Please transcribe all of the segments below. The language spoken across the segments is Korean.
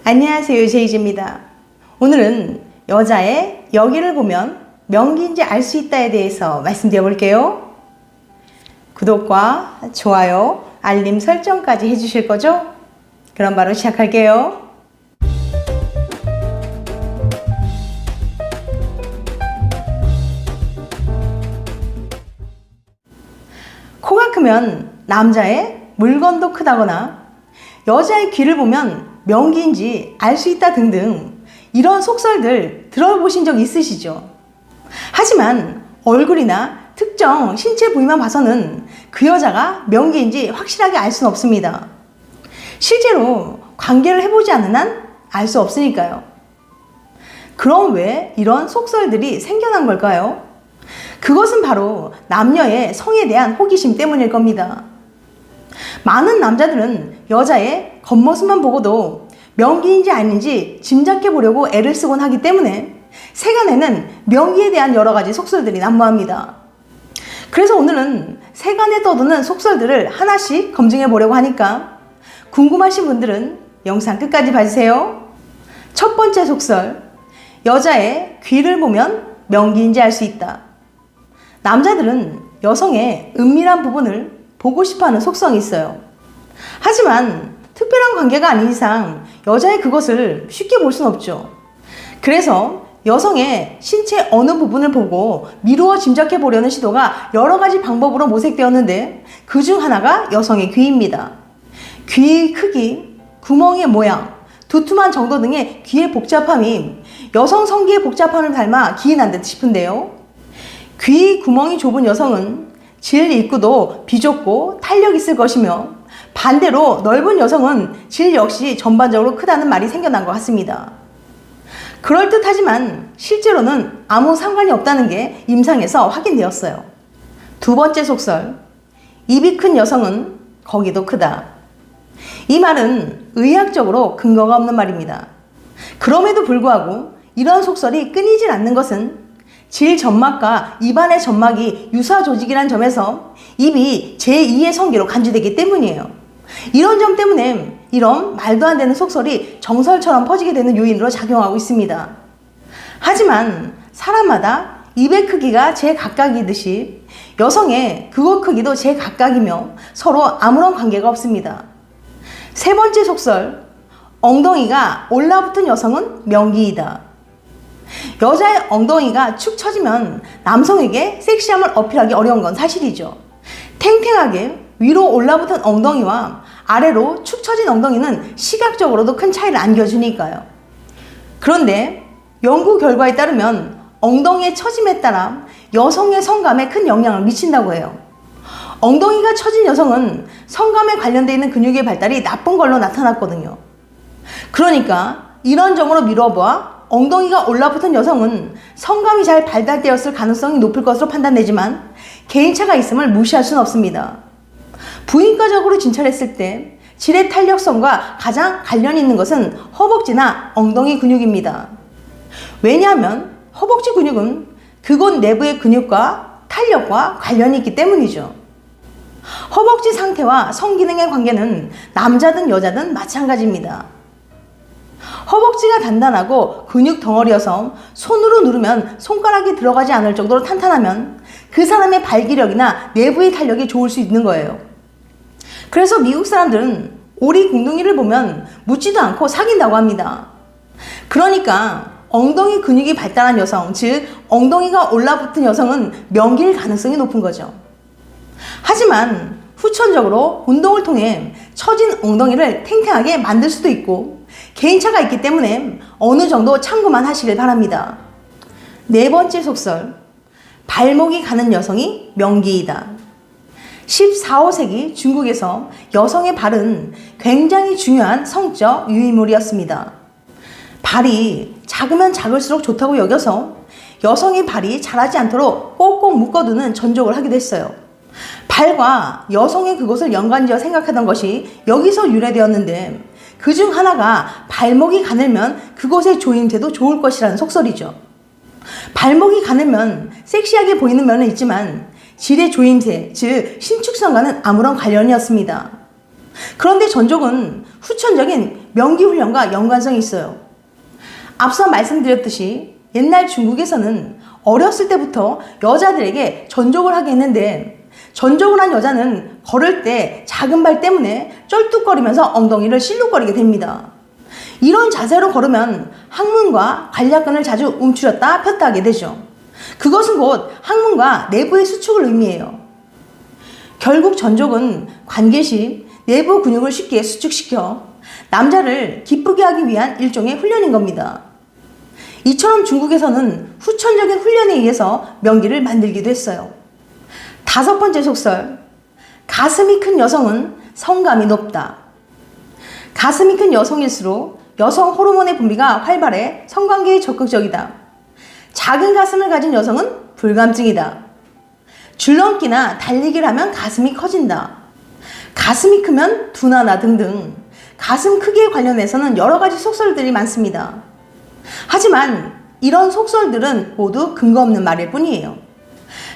안녕하세요, 제이지입니다. 오늘은 여자의 여기를 보면 명기인지 알 수 있다에 대해서 말씀드려 볼게요. 구독과 좋아요, 알림 설정까지 해주실 거죠? 그럼 바로 시작할게요. 코가 크면 남자의 물건도 크다거나 여자의 귀를 보면 명기인지 알 수 있다 등등 이런 속설들 들어보신 적 있으시죠? 하지만 얼굴이나 특정 신체 부위만 봐서는 그 여자가 명기인지 확실하게 알 수는 없습니다. 실제로 관계를 해보지 않는 한 알 수 없으니까요. 그럼 왜 이런 속설들이 생겨난 걸까요? 그것은 바로 남녀의 성에 대한 호기심 때문일 겁니다. 많은 남자들은 여자의 겉모습만 보고도 명기인지 아닌지 짐작해 보려고 애를 쓰곤 하기 때문에 세간에는 명기에 대한 여러 가지 속설들이 난무합니다. 그래서 오늘은 세간에 떠도는 속설들을 하나씩 검증해 보려고 하니까 궁금하신 분들은 영상 끝까지 봐주세요. 첫 번째 속설, 여자의 귀를 보면 명기인지 알 수 있다. 남자들은 여성의 은밀한 부분을 보고 싶어하는 속성이 있어요. 하지만 특별한 관계가 아닌 이상 여자의 그것을 쉽게 볼 수는 없죠. 그래서 여성의 신체 어느 부분을 보고 미루어 짐작해 보려는 시도가 여러 가지 방법으로 모색되었는데 그 중 하나가 여성의 귀입니다. 귀의 크기, 구멍의 모양, 두툼한 정도 등의 귀의 복잡함이 여성 성기의 복잡함을 닮아 기인한 듯 싶은데요. 귀 구멍이 좁은 여성은 질 입구도 비좁고 탄력 있을 것이며 반대로 넓은 여성은 질 역시 전반적으로 크다는 말이 생겨난 것 같습니다. 그럴듯하지만 실제로는 아무 상관이 없다는 게 임상에서 확인되었어요. 두 번째 속설, 입이 큰 여성은 거기도 크다. 이 말은 의학적으로 근거가 없는 말입니다. 그럼에도 불구하고 이런 속설이 끊이질 않는 것은 질 점막과 입안의 점막이 유사 조직이란 점에서 입이 제2의 성기로 간주되기 때문이에요. 이런 점 때문에 이런 말도 안 되는 속설이 정설처럼 퍼지게 되는 요인으로 작용하고 있습니다. 하지만 사람마다 입의 크기가 제각각이듯이 여성의 그곳 크기도 제각각이며 서로 아무런 관계가 없습니다. 세 번째 속설, 엉덩이가 올라붙은 여성은 명기이다. 여자의 엉덩이가 축 처지면 남성에게 섹시함을 어필하기 어려운 건 사실이죠. 탱탱하게 위로 올라붙은 엉덩이와 아래로 축 처진 엉덩이는 시각적으로도 큰 차이를 안겨주니까요. 그런데 연구 결과에 따르면 엉덩이의 처짐에 따라 여성의 성감에 큰 영향을 미친다고 해요. 엉덩이가 처진 여성은 성감에 관련되어 있는 근육의 발달이 나쁜 걸로 나타났거든요. 그러니까 이런 점으로 미뤄보아 엉덩이가 올라붙은 여성은 성감이 잘 발달되었을 가능성이 높을 것으로 판단되지만 개인차가 있음을 무시할 수는 없습니다. 부인과적으로 진찰했을 때 질의 탄력성과 가장 관련이 있는 것은 허벅지나 엉덩이 근육입니다. 왜냐하면 허벅지 근육은 그곳 내부의 근육과 탄력과 관련이 있기 때문이죠. 허벅지 상태와 성기능의 관계는 남자든 여자든 마찬가지입니다. 허벅지가 단단하고 근육 덩어리여서 손으로 누르면 손가락이 들어가지 않을 정도로 탄탄하면 그 사람의 발기력이나 내부의 탄력이 좋을 수 있는 거예요. 그래서 미국 사람들은 오리 궁둥이를 보면 묻지도 않고 사귄다고 합니다. 그러니까 엉덩이 근육이 발달한 여성, 즉 엉덩이가 올라붙은 여성은 명기일 가능성이 높은 거죠. 하지만 후천적으로 운동을 통해 처진 엉덩이를 탱탱하게 만들 수도 있고 개인차가 있기 때문에 어느 정도 참고만 하시길 바랍니다. 네 번째 속설, 발목이 가는 여성이 명기이다. 14, 15세기 중국에서 여성의 발은 굉장히 중요한 성적 유의물이었습니다. 발이 작으면 작을수록 좋다고 여겨서 여성의 발이 자라지 않도록 꼭꼭 묶어두는 전족을 하기도 했어요. 발과 여성의 그것을 연관지어 생각하던 것이 여기서 유래되었는데 그 중 하나가 발목이 가늘면 그곳의 조임새도 좋을 것이라는 속설이죠. 발목이 가늘면 섹시하게 보이는 면은 있지만 질의 조임새, 즉 신축성과는 아무런 관련이 없습니다. 그런데 전족은 후천적인 명기 훈련과 연관성이 있어요. 앞서 말씀드렸듯이 옛날 중국에서는 어렸을 때부터 여자들에게 전족을 하게 했는데, 전족을 한 여자는 걸을 때 작은 발 때문에 쩔뚝거리면서 엉덩이를 실룩거리게 됩니다. 이런 자세로 걸으면 항문과 관략근을 자주 움츠렸다 폈다 하게 되죠. 그것은 곧 항문과 내부의 수축을 의미해요. 결국 전족은 관계 시 내부 근육을 쉽게 수축시켜 남자를 기쁘게 하기 위한 일종의 훈련인 겁니다. 이처럼 중국에서는 후천적인 훈련에 의해서 명기를 만들기도 했어요. 5번째 속설, 가슴이 큰 여성은 성감이 높다. 가슴이 큰 여성일수록 여성 호르몬의 분비가 활발해 성관계에 적극적이다. 작은 가슴을 가진 여성은 불감증이다. 줄넘기나 달리기를 하면 가슴이 커진다. 가슴이 크면 둔하나 등등 가슴 크기에 관련해서는 여러 가지 속설들이 많습니다. 하지만 이런 속설들은 모두 근거 없는 말일 뿐이에요.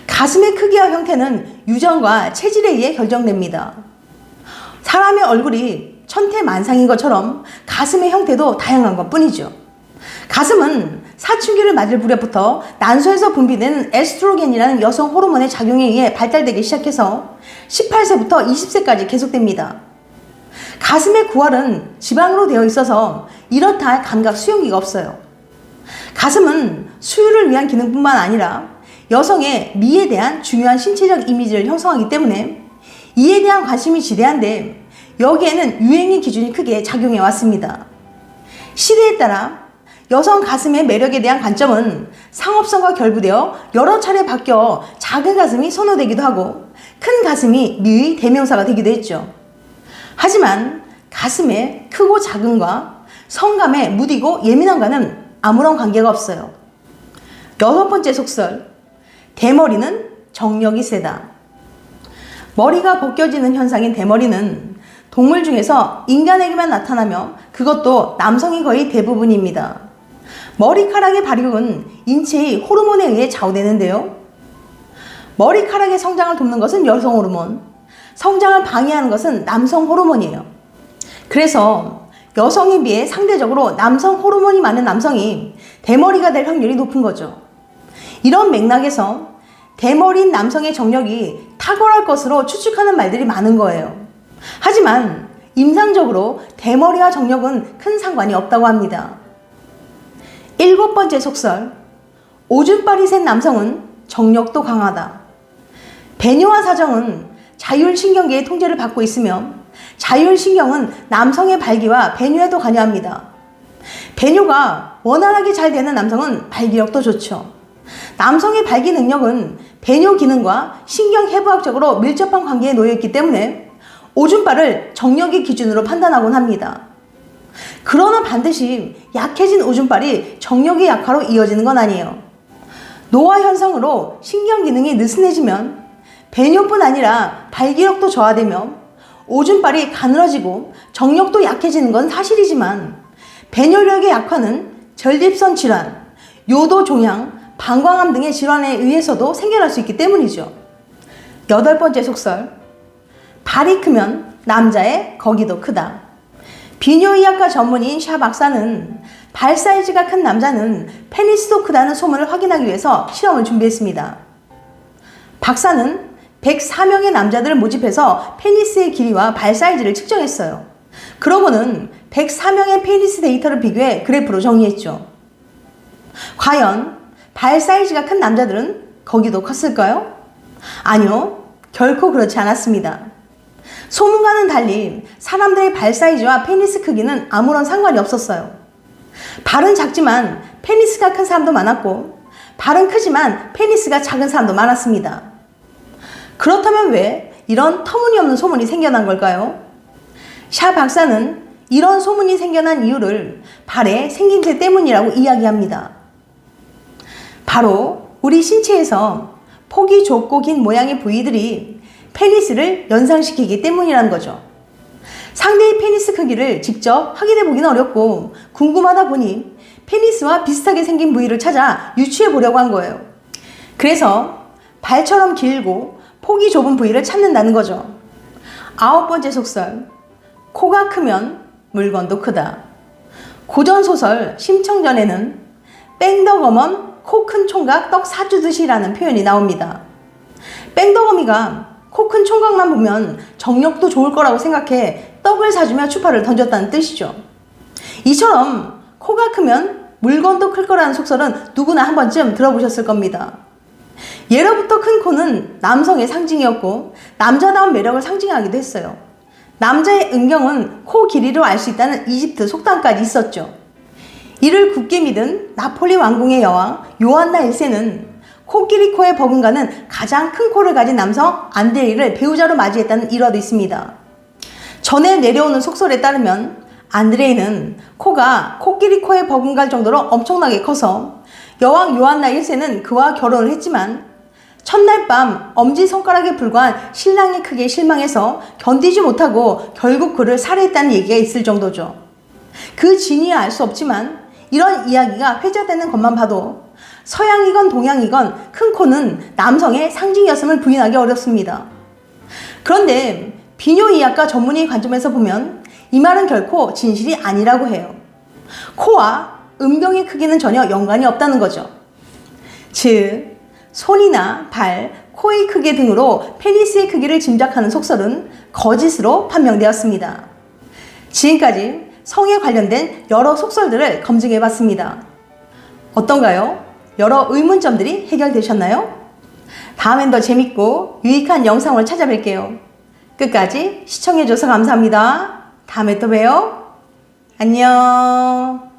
가슴의 크기와 형태는 유전과 체질에 의해 결정됩니다. 사람의 얼굴이 천태만상인 것처럼 가슴의 형태도 다양한 것 뿐이죠. 가슴은 사춘기를 맞을 무렵부터 난소에서 분비되는 에스트로겐이라는 여성 호르몬의 작용에 의해 발달되기 시작해서 18세부터 20세까지 계속됩니다. 가슴의 구할은 지방으로 되어 있어서 이렇다 할 감각 수용기가 없어요. 가슴은 수유를 위한 기능뿐만 아니라 여성의 미에 대한 중요한 신체적 이미지를 형성하기 때문에 이에 대한 관심이 지대한데, 여기에는 유행의 기준이 크게 작용해 왔습니다. 시대에 따라 여성 가슴의 매력에 대한 관점은 상업성과 결부되어 여러 차례 바뀌어 작은 가슴이 선호되기도 하고 큰 가슴이 미의 대명사가 되기도 했죠. 하지만 가슴의 크고 작음과 성감의 무디고 예민함과는 아무런 관계가 없어요. 6번째 속설, 대머리는 정력이 세다. 머리가 벗겨지는 현상인 대머리는 동물 중에서 인간에게만 나타나며 그것도 남성이 거의 대부분입니다. 머리카락의 발육은 인체의 호르몬에 의해 좌우되는데요. 머리카락의 성장을 돕는 것은 여성 호르몬, 성장을 방해하는 것은 남성 호르몬이에요. 그래서 여성에 비해 상대적으로 남성 호르몬이 많은 남성이 대머리가 될 확률이 높은 거죠. 이런 맥락에서 대머리인 남성의 정력이 탁월할 것으로 추측하는 말들이 많은 거예요. 하지만 임상적으로 대머리와 정력은 큰 상관이 없다고 합니다. 7번째 속설, 오줌발이 센 남성은 정력도 강하다. 배뇨와 사정은 자율신경계의 통제를 받고 있으며 자율신경은 남성의 발기와 배뇨에도 관여합니다. 배뇨가 원활하게 잘 되는 남성은 발기력도 좋죠. 남성의 발기 능력은 배뇨 기능과 신경해부학적으로 밀접한 관계에 놓여있기 때문에 오줌발을 정력의 기준으로 판단하곤 합니다. 그러나 반드시 약해진 오줌발이 정력의 약화로 이어지는 건 아니에요. 노화 현상으로 신경 기능이 느슨해지면 배뇨뿐 아니라 발기력도 저하되며 오줌발이 가늘어지고 정력도 약해지는 건 사실이지만 배뇨력의 약화는 전립선 질환, 요도 종양, 방광암 등의 질환에 의해서도 생겨날 수 있기 때문이죠. 8번째 속설, 발이 크면 남자의 거기도 크다. 비뇨의학과 전문의인 샤 박사는 발 사이즈가 큰 남자는 페니스도 크다는 소문을 확인하기 위해서 실험을 준비했습니다. 박사는 104명의 남자들을 모집해서 페니스의 길이와 발 사이즈를 측정했어요. 그러고는 104명의 페니스 데이터를 비교해 그래프로 정리했죠. 과연 발 사이즈가 큰 남자들은 거기도 컸을까요? 아니요, 결코 그렇지 않았습니다. 소문과는 달리 사람들의 발 사이즈와 페니스 크기는 아무런 상관이 없었어요. 발은 작지만 페니스가 큰 사람도 많았고 발은 크지만 페니스가 작은 사람도 많았습니다. 그렇다면 왜 이런 터무니없는 소문이 생겨난 걸까요? 샤 박사는 이런 소문이 생겨난 이유를 발의 생김새 때문이라고 이야기합니다. 바로 우리 신체에서 폭이 좁고 긴 모양의 부위들이 페니스를 연상시키기 때문이라는 거죠. 상대의 페니스 크기를 직접 확인해 보기는 어렵고 궁금하다 보니 페니스와 비슷하게 생긴 부위를 찾아 유추해 보려고 한 거예요. 그래서 발처럼 길고 폭이 좁은 부위를 찾는다는 거죠. 9번째 속설, 코가 크면 물건도 크다. 고전소설 심청전에는 뺑덕어멈 코 큰 총각 떡 사주듯이라는 표현이 나옵니다. 뺑덕어미가 코 큰 총각만 보면 정력도 좋을 거라고 생각해 떡을 사주며 추파를 던졌다는 뜻이죠. 이처럼 코가 크면 물건도 클 거라는 속설은 누구나 한 번쯤 들어보셨을 겁니다. 예로부터 큰 코는 남성의 상징이었고 남자다운 매력을 상징하기도 했어요. 남자의 은경은 코 길이로 알 수 있다는 이집트 속담까지 있었죠. 이를 굳게 믿은 나폴리 왕궁의 여왕 요한나 1세는 코끼리 코에 버금가는 가장 큰 코를 가진 남성 안드레이를 배우자로 맞이했다는 일화도 있습니다. 전해 내려오는 속설에 따르면 안드레이는 코가 코끼리 코에 버금갈 정도로 엄청나게 커서 여왕 요한나 1세는 그와 결혼을 했지만 첫날 밤 엄지손가락에 불과한 신랑의 크기에 실망해서 견디지 못하고 결국 그를 살해했다는 얘기가 있을 정도죠. 그 진위야 알 수 없지만 이런 이야기가 회자되는 것만 봐도 서양이건 동양이건 큰 코는 남성의 상징이었음을 부인하기 어렵습니다. 그런데 비뇨의학과 전문의 관점에서 보면 이 말은 결코 진실이 아니라고 해요. 코와 음경의 크기는 전혀 연관이 없다는 거죠. 즉 손이나 발, 코의 크기 등으로 페니스의 크기를 짐작하는 속설은 거짓으로 판명되었습니다. 지금까지 성에 관련된 여러 속설들을 검증해봤습니다. 어떤가요? 여러 의문점들이 해결되셨나요? 다음엔 더 재밌고 유익한 영상을 찾아뵐게요. 끝까지 시청해줘서 감사합니다. 다음에 또 봬요. 안녕.